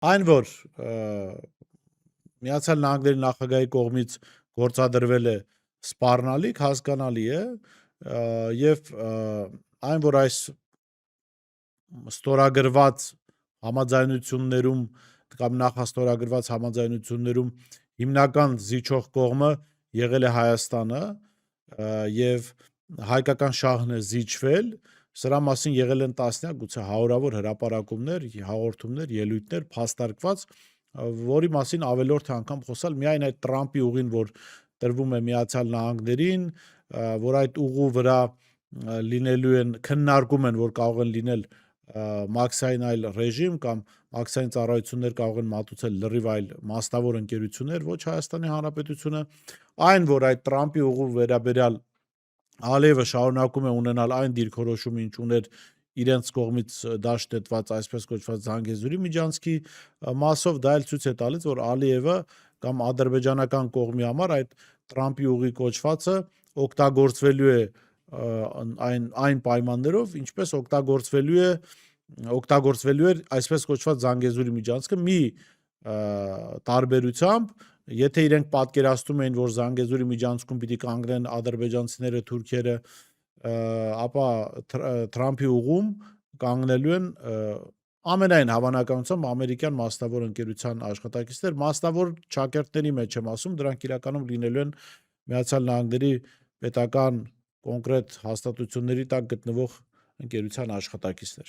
Այն որ Միացյալ Նահանգների նախագահի կողմից գործադրվել է սպառնալիք, հասկանալի է, եւ այն որ այս ստորագրված համաձայնություններում կամ նախաստորագրված համաձայնություններում հիմնական զիջող կողմը եղել է Հայաստանը եւ հայկական շահն է զիջվել, սրա մասին եղել են տասնյակ, գուցե հարյուրավոր հրապարակումներ, հաղորդումներ, ելույթներ, փաստարկված, որի մասին ավելորդ անգամ խոսալ միայն այդ Տրամպի ուղին, որ տրվում է Միացյալ Նահանգներին, որ այդ ուղու վրա լինելու են քննարկում են, որ կարող են լինել մաքսային այլ ռեժիմ կամ մաքսային ծառայություններ կարող են մատուցել լրիվ այլ մասնավոր ընկերություններ, ոչ Հայաստանի Հանրապետությունը, այն որ այդ Տրամպի ուղու վերաբերյալ Ալիևը շարունակում է ունենալ այն դիրքորոշումը, ինչ ուներ իրենց կողմից դաշտետված այսպես կոչված Զանգեզուրի միջանցքի մասով, դա էլ ցույց է տալիս, որ Ալիևը կամ ադրբեջանական կողմի համար այդ Տրամպի ուղի կոչվածը օգտագործվելու է այն պայմաններով, ինչպես օգտագործվելու էր այսպես կոչված Զանգեզուրի միջանցքը մի տարբերությամբ, եթե իրենք պատկերացնում էին, որ Զանգեզուրի միջանցքում պիտի կանգնեն ադրբեջանցիները, թուրքերը, ապա Տրամպի ուղում կանգնելու են ամենայն հավանականությամբ ամերիկյան մասնավոր ընկերության աշխատակիցներ, մասնավոր ճակերտների մեջ եմ ասում, դրանք իրականում լինելու են Միացյալ Նահանգների պետական կոնկրետ հաստատությունների տակ գտնվող ընկերության աշխատակիցներ։